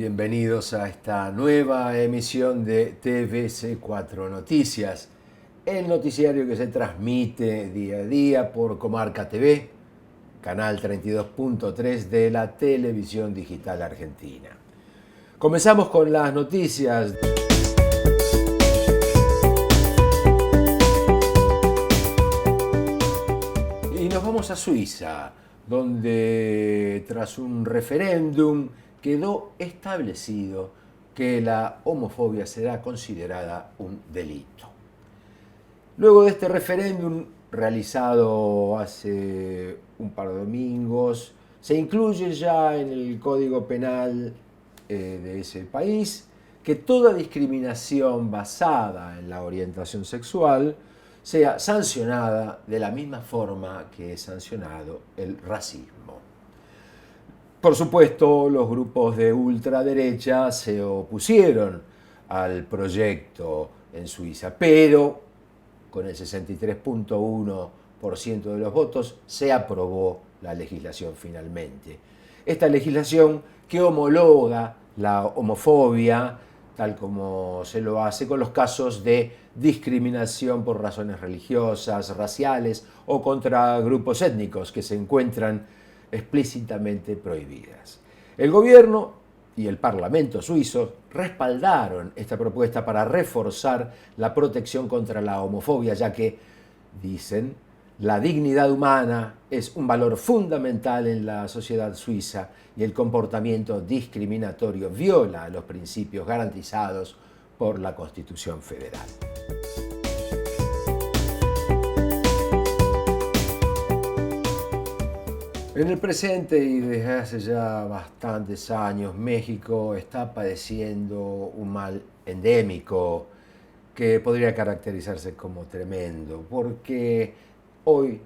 Bienvenidos a esta nueva emisión de TVC4 Noticias, el noticiario que se transmite día a día por Comarca TV, canal 32.3 de la televisión digital argentina. Comenzamos con las noticias. Y nos vamos a Suiza, donde tras un referéndum quedó establecido que la homofobia será considerada un delito. Luego de este referéndum realizado hace un par de domingos, se incluye ya en el Código Penal de ese país que toda discriminación basada en la orientación sexual sea sancionada de la misma forma que es sancionado el racismo. Por supuesto, los grupos de ultraderecha se opusieron al proyecto en Suiza, pero con el 63.1% de los votos se aprobó la legislación finalmente. Esta legislación que homologa la homofobia, tal como se lo hace con los casos de discriminación por razones religiosas, raciales o contra grupos étnicos que se encuentran explícitamente prohibidas. El gobierno y el Parlamento suizo respaldaron esta propuesta para reforzar la protección contra la homofobia, ya que, dicen, la dignidad humana es un valor fundamental en la sociedad suiza y el comportamiento discriminatorio viola los principios garantizados por la Constitución Federal. En el presente y desde hace ya bastantes años, México está padeciendo un mal endémico que podría caracterizarse como tremendo, porque hoy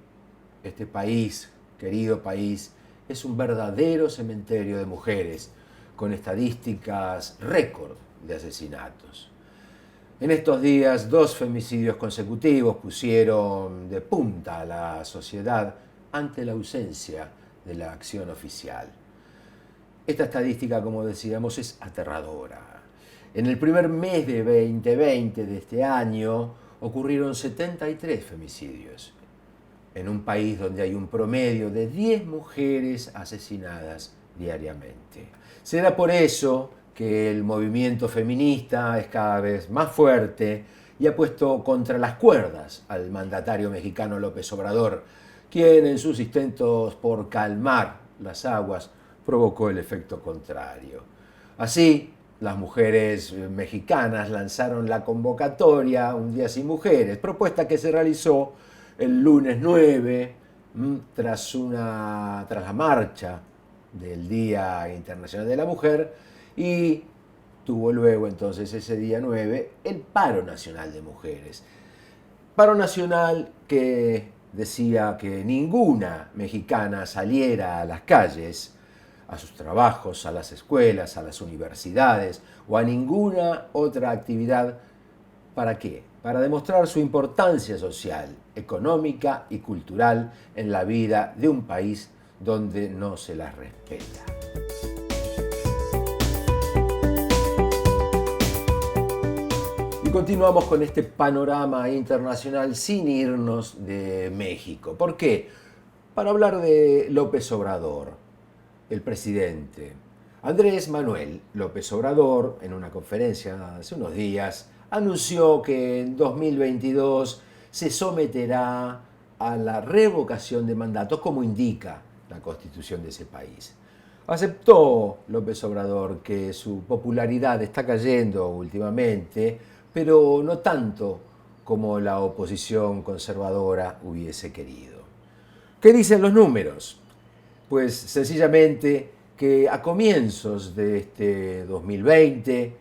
este país, querido país, es un verdadero cementerio de mujeres, con estadísticas récord de asesinatos. En estos días, 2 femicidios consecutivos pusieron de punta a la sociedad ante la ausencia de la acción oficial. Esta estadística, como decíamos, es aterradora. En el primer mes de 2020 de este año ocurrieron 73 femicidios, en un país donde hay un promedio de 10 mujeres asesinadas diariamente. Será por eso que el movimiento feminista es cada vez más fuerte y ha puesto contra las cuerdas al mandatario mexicano López Obrador, quien en sus intentos por calmar las aguas provocó el efecto contrario. Así, las mujeres mexicanas lanzaron la convocatoria Un Día Sin Mujeres, propuesta que se realizó el lunes 9 tras la marcha del Día Internacional de la Mujer, y tuvo luego entonces ese día 9 el paro nacional de mujeres. Paro nacional que decía que ninguna mexicana saliera a las calles, a sus trabajos, a las escuelas, a las universidades o a ninguna otra actividad. ¿Para qué? Para demostrar su importancia social, económica y cultural en la vida de un país donde no se las respeta. Y continuamos con este panorama internacional sin irnos de México. ¿Por qué? Para hablar de López Obrador, el presidente. Andrés Manuel López Obrador, en una conferencia hace unos días, anunció que en 2022 se someterá a la revocación de mandatos, como indica la Constitución de ese país. Aceptó López Obrador que su popularidad está cayendo últimamente, pero no tanto como la oposición conservadora hubiese querido. ¿Qué dicen los números? Pues sencillamente que a comienzos de este 2020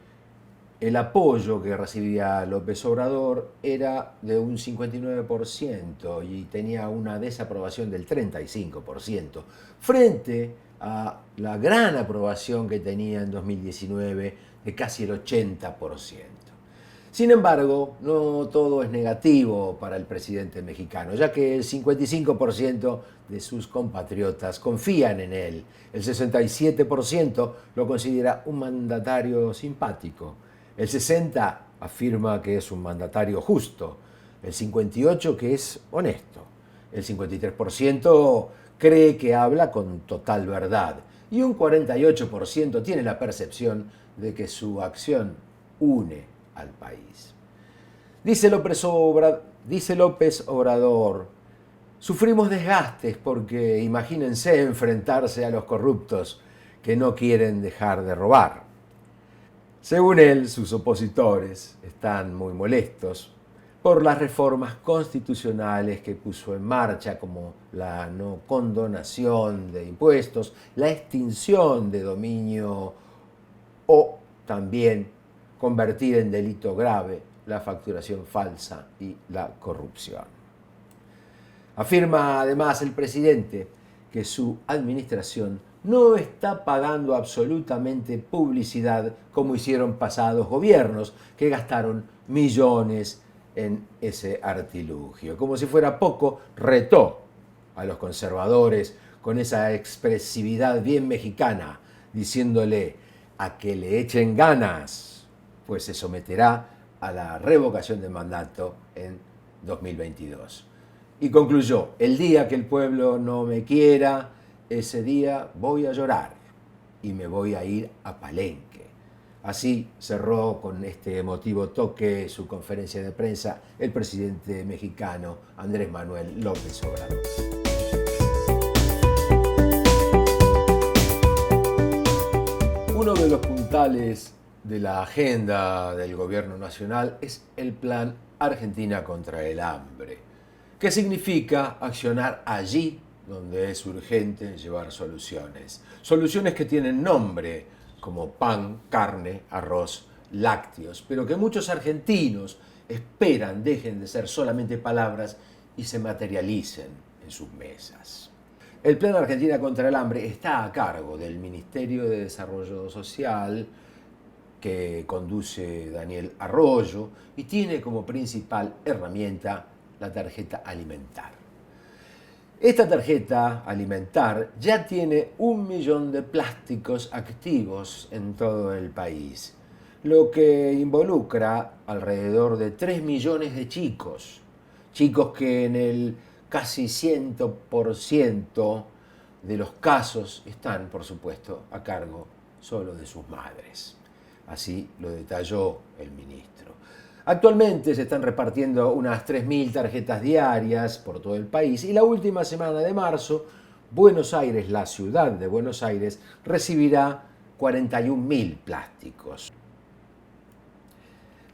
el apoyo que recibía López Obrador era de un 59% y tenía una desaprobación del 35%, frente a la gran aprobación que tenía en 2019 de casi el 80%. Sin embargo, no todo es negativo para el presidente mexicano, ya que el 55% de sus compatriotas confían en él, el 67% lo considera un mandatario simpático, el 60% afirma que es un mandatario justo, el 58% que es honesto, el 53% cree que habla con total verdad y un 48% tiene la percepción de que su acción une al país. Dice López Obrador, sufrimos desgastes porque imagínense enfrentarse a los corruptos que no quieren dejar de robar. Según él, sus opositores están muy molestos por las reformas constitucionales que puso en marcha, como la no condonación de impuestos, la extinción de dominio o también convertir en delito grave la facturación falsa y la corrupción. Afirma además el presidente que su administración no está pagando absolutamente publicidad como hicieron pasados gobiernos que gastaron millones en ese artilugio. Como si fuera poco, retó a los conservadores con esa expresividad bien mexicana, diciéndole a que le echen ganas, pues se someterá a la revocación de mandato en 2022. Y concluyó, el día que el pueblo no me quiera, ese día voy a llorar y me voy a ir a Palenque. Así cerró con este emotivo toque su conferencia de prensa el presidente mexicano Andrés Manuel López Obrador. Uno de los puntales de la agenda del gobierno nacional es el Plan Argentina contra el Hambre, que significa accionar allí donde es urgente llevar soluciones. Soluciones que tienen nombre, como pan, carne, arroz, lácteos, pero que muchos argentinos esperan dejen de ser solamente palabras y se materialicen en sus mesas. El Plan Argentina contra el Hambre está a cargo del Ministerio de Desarrollo Social, que conduce Daniel Arroyo, y tiene como principal herramienta la tarjeta alimentar. Esta tarjeta alimentar ya tiene 1 millón de plásticos activos en todo el país, lo que involucra alrededor de 3 millones de chicos que en el casi 100% de los casos están, por supuesto, a cargo solo de sus madres. Así lo detalló el ministro. Actualmente se están repartiendo unas 3.000 tarjetas diarias por todo el país y la última semana de marzo, Buenos Aires, la ciudad de Buenos Aires, recibirá 41.000 plásticos.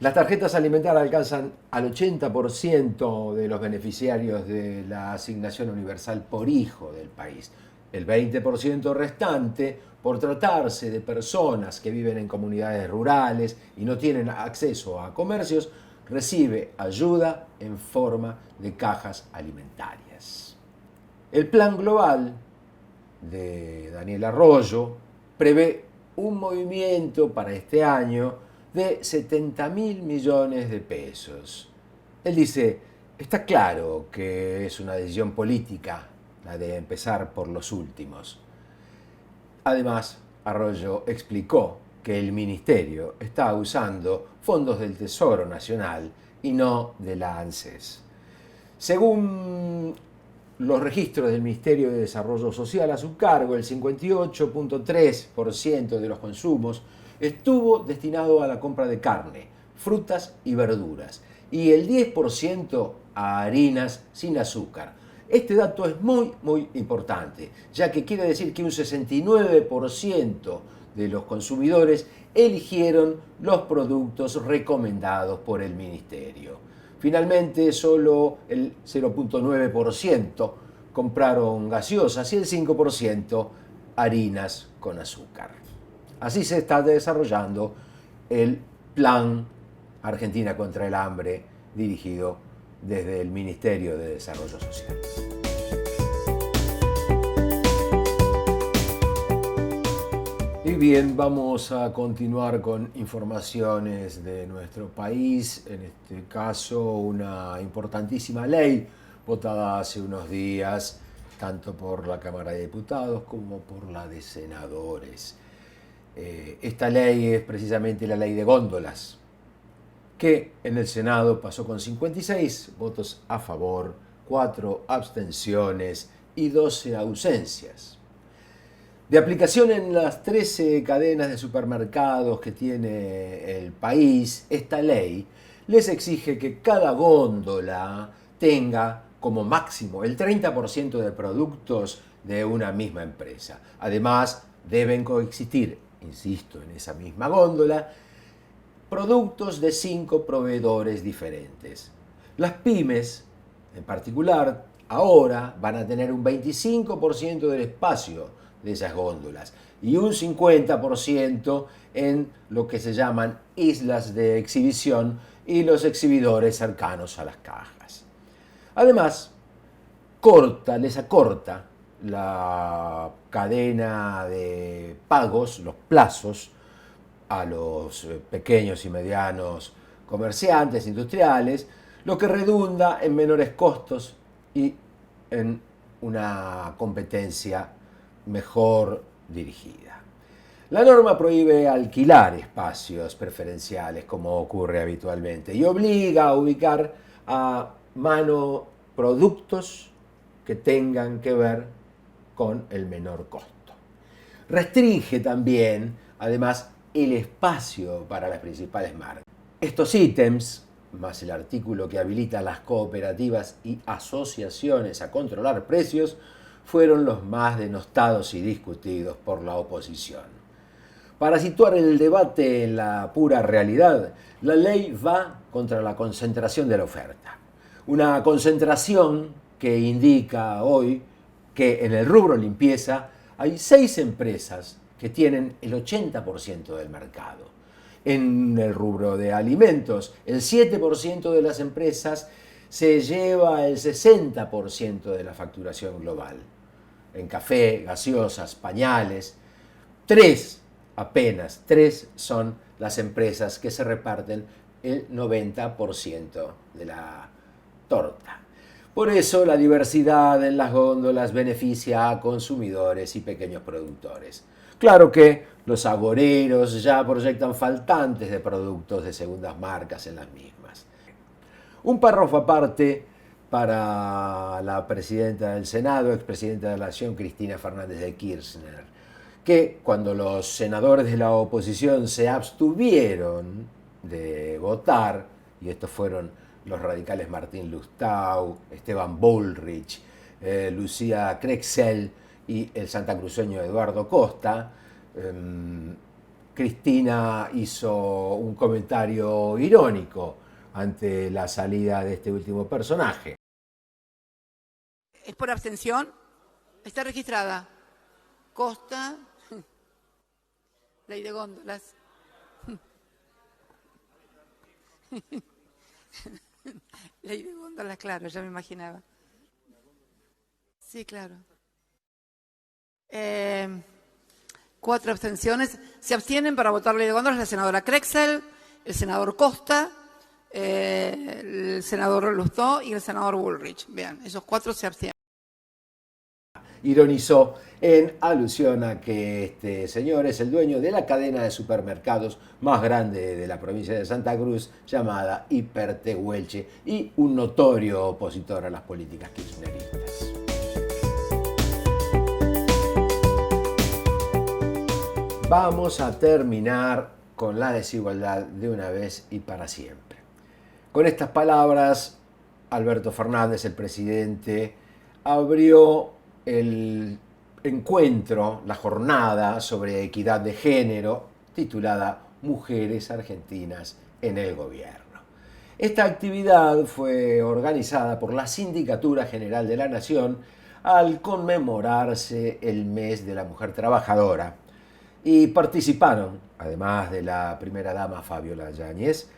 Las tarjetas alimentarias alcanzan al 80% de los beneficiarios de la asignación universal por hijo del país. El 20% restante, por tratarse de personas que viven en comunidades rurales y no tienen acceso a comercios, recibe ayuda en forma de cajas alimentarias. El plan global de Daniel Arroyo prevé un movimiento para este año de 70.000 millones de pesos. Él dice, está claro que es una decisión política la de empezar por los últimos. Además, Arroyo explicó que el ministerio está usando fondos del Tesoro Nacional y no de la ANSES. Según los registros del Ministerio de Desarrollo Social a su cargo, el 58.3% de los consumos estuvo destinado a la compra de carne, frutas y verduras, y el 10% a harinas sin azúcar. Este dato es muy importante, ya que quiere decir que un 69% de los consumidores eligieron los productos recomendados por el ministerio. Finalmente, solo el 0.9% compraron gaseosas y el 5% harinas con azúcar. Así se está desarrollando el Plan Argentina contra el Hambre, dirigido desde el Ministerio de Desarrollo Social. Y Bien, vamos a continuar con informaciones de nuestro país, en este caso una importantísima ley votada hace unos días, tanto por la Cámara de Diputados como por la de Senadores. Esta ley es precisamente la ley de góndolas, que en el Senado pasó con 56 votos a favor, 4 abstenciones y 12 ausencias. De aplicación en las 13 cadenas de supermercados que tiene el país, esta ley les exige que cada góndola tenga como máximo el 30% de productos de una misma empresa. Además, deben coexistir, insisto, en esa misma góndola, productos de 5 proveedores diferentes. Las pymes, en particular, ahora van a tener un 25% del espacio de esas góndolas y un 50% en lo que se llaman islas de exhibición y los exhibidores cercanos a las cajas. Además, les acorta la cadena de pagos, los plazos, a los pequeños y medianos comerciantes industriales, lo que redunda en menores costos y en una competencia mejor dirigida. La norma prohíbe alquilar espacios preferenciales como ocurre habitualmente y obliga a ubicar a mano productos que tengan que ver con el menor costo. Restringe también, además, el espacio para las principales marcas. Estos ítems, más el artículo que habilita a las cooperativas y asociaciones a controlar precios, fueron los más denostados y discutidos por la oposición. Para situar el debate en la pura realidad, la ley va contra la concentración de la oferta. Una concentración que indica hoy que en el rubro limpieza hay 6 empresas que tienen el 80% del mercado. En el rubro de alimentos, el 7% de las empresas se lleva el 60% de la facturación global. En café, gaseosas, pañales, apenas 3 son las empresas que se reparten el 90% de la torta. Por eso la diversidad en las góndolas beneficia a consumidores y pequeños productores. Claro que los agoreros ya proyectan faltantes de productos de segundas marcas en las mismas. Un párrafo aparte para la presidenta del Senado, expresidenta de la Nación, Cristina Fernández de Kirchner, que cuando los senadores de la oposición se abstuvieron de votar, y estos fueron los radicales Martín Lustau, Esteban Bullrich, Lucía Crexel y el santacruceño Eduardo Costa, Cristina hizo un comentario irónico ante la salida de este último personaje. ¿Es por abstención? Está registrada. Costa, ley de góndolas. Ley de góndolas, claro, ya me imaginaba. Sí, claro. 4 abstenciones. Se abstienen para votar ley de góndolas la senadora Crexel, el senador Costa, el senador Lustó y el senador Bullrich. Bien, esos 4 se abstienen. Ironizó en alusión a que este señor es el dueño de la cadena de supermercados más grande de la provincia de Santa Cruz, llamada Hipertehuelche, y un notorio opositor a las políticas kirchneristas. Vamos a terminar con la desigualdad de una vez y para siempre. Con estas palabras, Alberto Fernández, el presidente, abrió el encuentro, la jornada sobre equidad de género, titulada Mujeres Argentinas en el Gobierno. Esta actividad fue organizada por la Sindicatura General de la Nación al conmemorarse el mes de la mujer trabajadora, y participaron, además de la primera dama Fabiola Yáñez,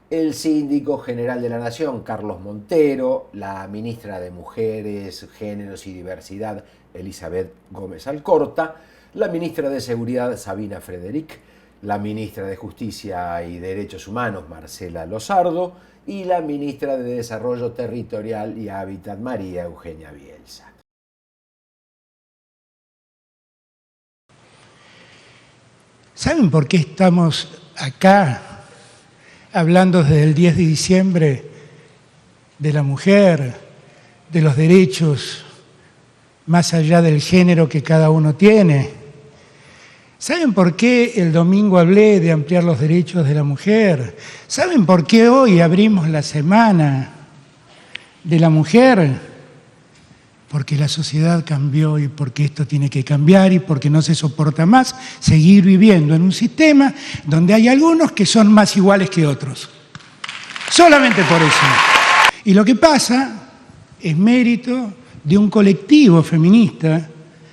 el síndico general de la Nación, Carlos Montero, la ministra de Mujeres, Géneros y Diversidad, Elizabeth Gómez Alcorta, la ministra de Seguridad, Sabina Frederick, la ministra de Justicia y Derechos Humanos, Marcela Lozardo, y la ministra de Desarrollo Territorial y Hábitat, María Eugenia Bielsa. ¿Saben por qué estamos acá hablando desde el 10 de diciembre de la mujer, de los derechos más allá del género que cada uno tiene? ¿Saben por qué el domingo hablé de ampliar los derechos de la mujer? ¿Saben por qué hoy abrimos la semana de la mujer? Porque la sociedad cambió y porque esto tiene que cambiar y porque no se soporta más seguir viviendo en un sistema donde hay algunos que son más iguales que otros. Solamente por eso. Y lo que pasa es mérito de un colectivo feminista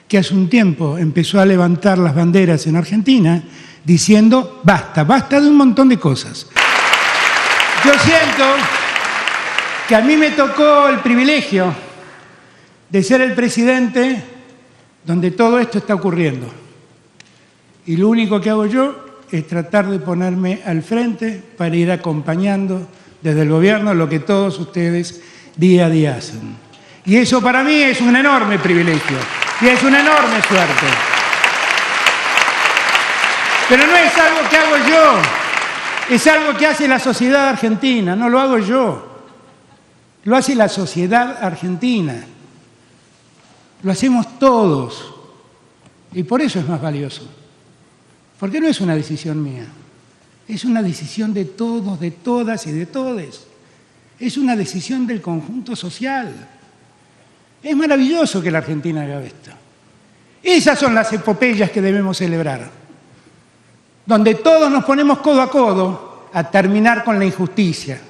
que hace un tiempo empezó a levantar las banderas en Argentina diciendo basta, basta de un montón de cosas. Yo siento que a mí me tocó el privilegio de ser el presidente donde todo esto está ocurriendo. Y lo único que hago yo es tratar de ponerme al frente para ir acompañando desde el gobierno lo que todos ustedes día a día hacen. Y eso para mí es un enorme privilegio y es una enorme suerte. Pero no es algo que hago yo, es algo que hace la sociedad argentina, no lo hago yo. Lo hace la sociedad argentina. Lo hacemos todos y por eso es más valioso. Porque no es una decisión mía, es una decisión de todos, de todas y de todes. Es una decisión del conjunto social. Es maravilloso que la Argentina haga esto. Esas son las epopeyas que debemos celebrar, donde todos nos ponemos codo a codo a terminar con la injusticia,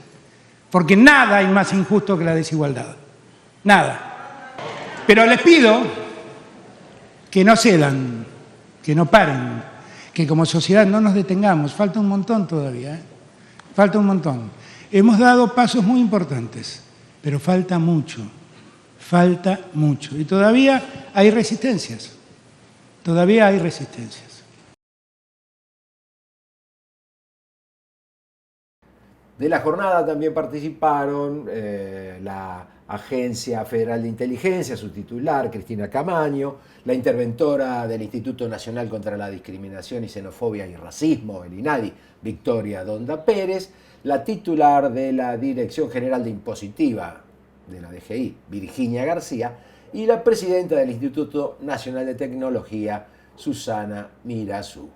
porque nada hay más injusto que la desigualdad. Nada. Pero les pido que no cedan, que no paren, que como sociedad no nos detengamos. Falta un montón todavía, ¿eh? Falta un montón. Hemos dado pasos muy importantes, pero falta mucho, falta mucho. Y todavía hay resistencias, todavía hay resistencias. De la jornada también participaron la Agencia Federal de Inteligencia, su titular, Cristina Camaño, la interventora del Instituto Nacional contra la Discriminación y Xenofobia y Racismo, el INADI, Victoria Donda Pérez, la titular de la Dirección General de Impositiva de la DGI, Virginia García, y la presidenta del Instituto Nacional de Tecnología, Susana Mirazú.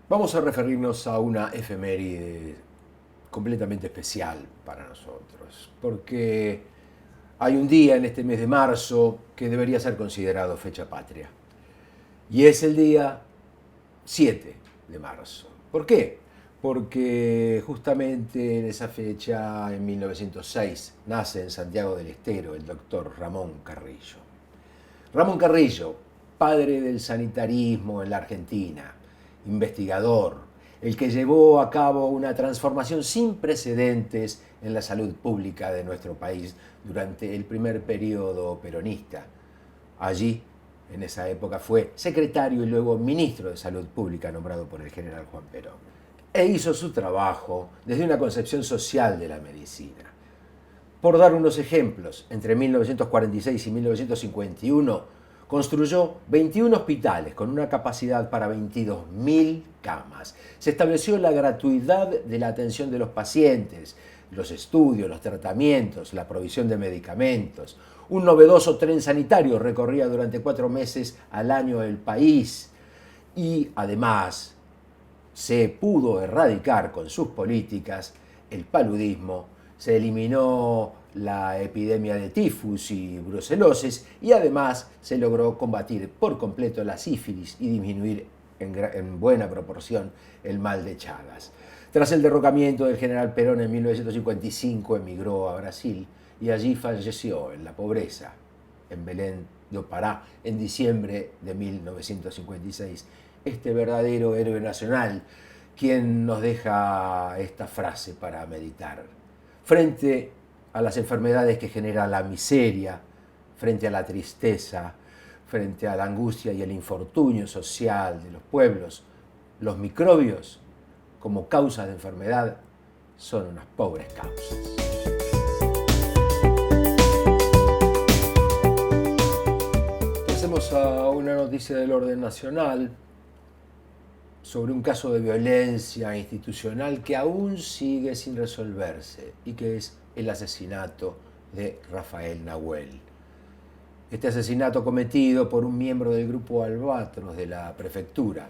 Vamos a referirnos a una efeméride completamente especial para nosotros, porque hay un día en este mes de marzo que debería ser considerado fecha patria, y es el día 7 de marzo. ¿Por qué? Porque justamente en esa fecha, en 1906, nace en Santiago del Estero el doctor Ramón Carrillo. Ramón Carrillo, padre del sanitarismo en la Argentina, investigador, el que llevó a cabo una transformación sin precedentes en la salud pública de nuestro país durante el primer periodo peronista. Allí, en esa época, fue secretario y luego ministro de Salud Pública nombrado por el general Juan Perón. E hizo su trabajo desde una concepción social de la medicina. Por dar unos ejemplos, entre 1946 y 1951, construyó 21 hospitales con una capacidad para 22.000 camas. Se estableció la gratuidad de la atención de los pacientes, los estudios, los tratamientos, la provisión de medicamentos. Un novedoso tren sanitario recorría durante 4 meses al año el país. Y además se pudo erradicar con sus políticas el paludismo, se eliminó la epidemia de tifus y brucelosis y además se logró combatir por completo la sífilis y disminuir en buena proporción el mal de Chagas. Tras el derrocamiento del general Perón en 1955 emigró a Brasil y allí falleció en la pobreza, en Belén do Pará, en diciembre de 1956. Este verdadero héroe nacional quien nos deja esta frase para meditar. Frente a las enfermedades que genera la miseria, frente a la tristeza, frente a la angustia y el infortunio social de los pueblos, los microbios, como causas de enfermedad, son unas pobres causas. Pasemos a una noticia del orden nacional sobre un caso de violencia institucional que aún sigue sin resolverse y que es el asesinato de Rafael Nahuel. Este asesinato cometido por un miembro del grupo Albatros de la prefectura.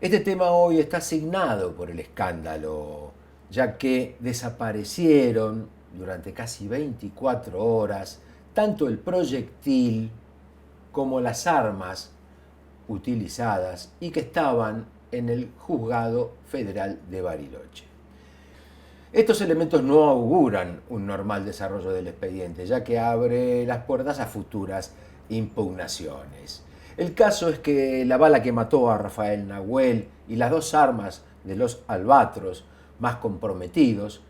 Este tema hoy está asignado por el escándalo, ya que desaparecieron durante casi 24 horas tanto el proyectil como las armas utilizadas y que estaban en el Juzgado Federal de Bariloche. Estos elementos no auguran un normal desarrollo del expediente, ya que abre las puertas a futuras impugnaciones. El caso es que la bala que mató a Rafael Nahuel y las dos armas de los Albatros más comprometidos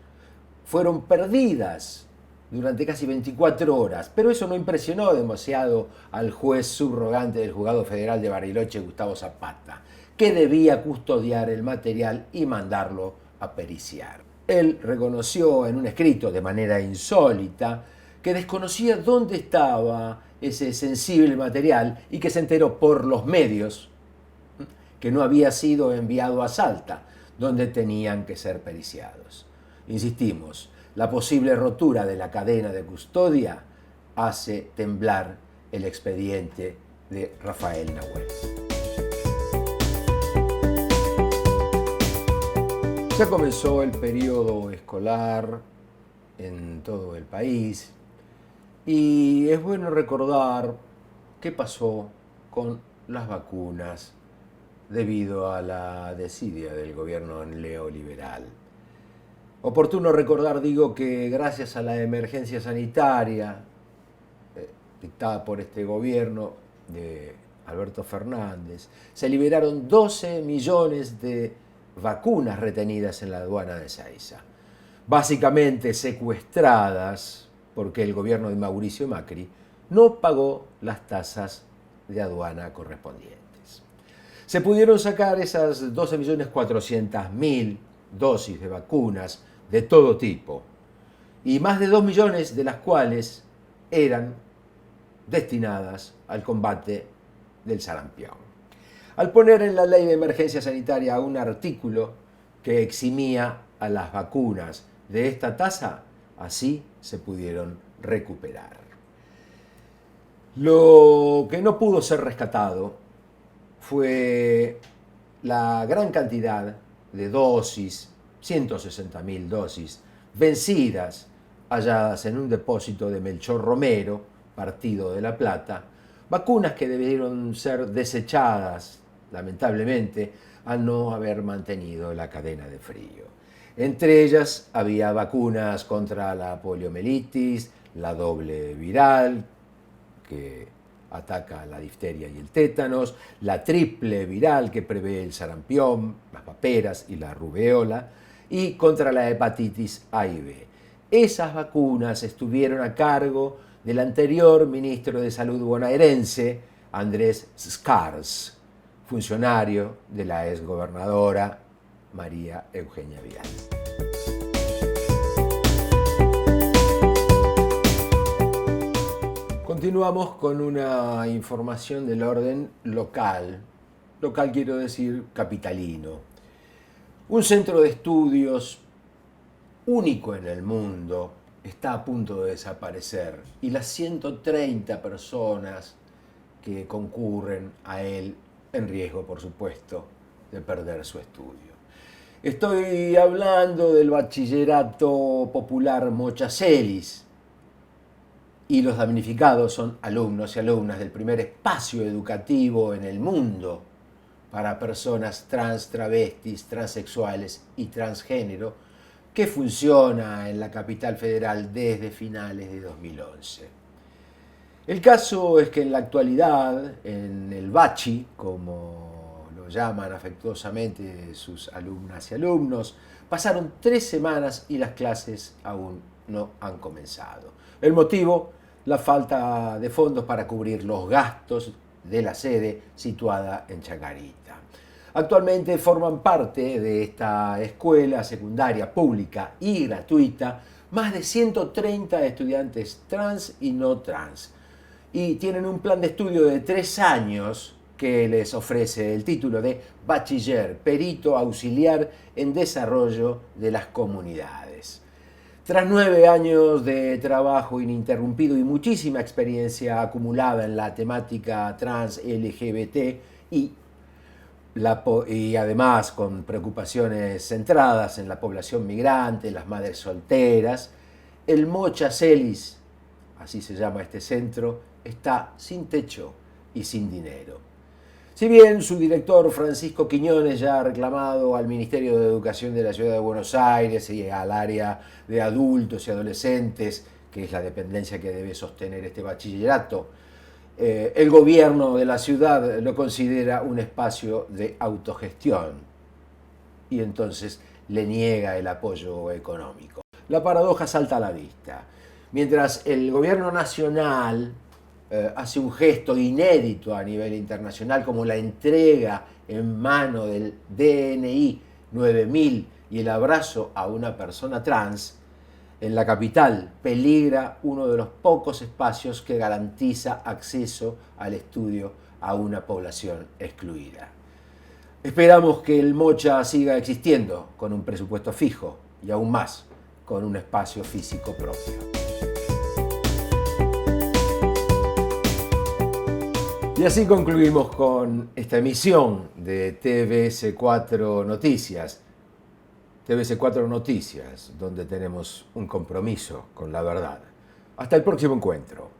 fueron perdidas durante casi 24 horas, pero eso no impresionó demasiado al juez subrogante del Juzgado Federal de Bariloche, Gustavo Zapata, que debía custodiar el material y mandarlo a periciar. Él reconoció en un escrito de manera insólita que desconocía dónde estaba ese sensible material y que se enteró por los medios que no había sido enviado a Salta, donde tenían que ser periciados. Insistimos, la posible rotura de la cadena de custodia hace temblar el expediente de Rafael Nahuel. Ya comenzó el periodo escolar en todo el país y es bueno recordar qué pasó con las vacunas debido a la desidia del gobierno neoliberal. Oportuno recordar, digo, que gracias a la emergencia sanitaria dictada por este gobierno de Alberto Fernández, se liberaron 12 millones de vacunas retenidas en la aduana de Ezeiza, básicamente secuestradas porque el gobierno de Mauricio Macri no pagó las tasas de aduana correspondientes. Se pudieron sacar esas 12.400.000 dosis de vacunas de todo tipo, y más de 2 millones de las cuales eran destinadas al combate del sarampión. Al poner en la ley de emergencia sanitaria un artículo que eximía a las vacunas de esta tasa, así se pudieron recuperar. Lo que no pudo ser rescatado fue la gran cantidad de dosis, 160.000 dosis, vencidas, halladas en un depósito de Melchor Romero, partido de La Plata, vacunas que debieron ser desechadas, lamentablemente, al no haber mantenido la cadena de frío. Entre ellas había vacunas contra la poliomielitis, la doble viral, que ataca la difteria y el tétanos, la triple viral, que prevé el sarampión, las paperas y la rubeola, y contra la hepatitis A y B. Esas vacunas estuvieron a cargo del anterior ministro de Salud bonaerense, Andrés Scars, funcionario de la exgobernadora María Eugenia Vidal. Continuamos con una información del orden local. Local quiero decir capitalino. Un centro de estudios único en el mundo está a punto de desaparecer y las 130 personas que concurren a él en riesgo, por supuesto, de perder su estudio. Estoy hablando del Bachillerato Popular Mochacelis, y los damnificados son alumnos y alumnas del primer espacio educativo en el mundo para personas trans, travestis, transexuales y transgénero, que funciona en la capital federal desde finales de 2011. El caso es que en la actualidad, en el Bachi, como lo llaman afectuosamente sus alumnas y alumnos. Pasaron 3 semanas y las clases aún no han comenzado. El motivo, la falta de fondos para cubrir los gastos de la sede situada en Chacarita. Actualmente forman parte de esta escuela secundaria pública y gratuita más de 130 estudiantes trans y no trans. Y tienen un plan de estudio de 3 años que les ofrece el título de Bachiller Perito Auxiliar en Desarrollo de las Comunidades. Tras 9 años de trabajo ininterrumpido y muchísima experiencia acumulada en la temática trans, LGBT y además con preocupaciones centradas en la población migrante, las madres solteras, el Mocha Celis, así se llama este centro, está sin techo y sin dinero. Si bien su director Francisco Quiñones ya ha reclamado al Ministerio de Educación de la Ciudad de Buenos Aires y al área de adultos y adolescentes, que es la dependencia que debe sostener este bachillerato, el gobierno de la ciudad lo considera un espacio de autogestión y entonces le niega el apoyo económico. La paradoja salta a la vista. Mientras el gobierno nacional hace un gesto inédito a nivel internacional como la entrega en mano del DNI 9000 y el abrazo a una persona trans, en la capital peligra uno de los pocos espacios que garantiza acceso al estudio a una población excluida. Esperamos que el Mocha siga existiendo con un presupuesto fijo y aún más con un espacio físico propio. Y así concluimos con esta emisión de TVS4 Noticias. TVS4 Noticias, donde tenemos un compromiso con la verdad. Hasta el próximo encuentro.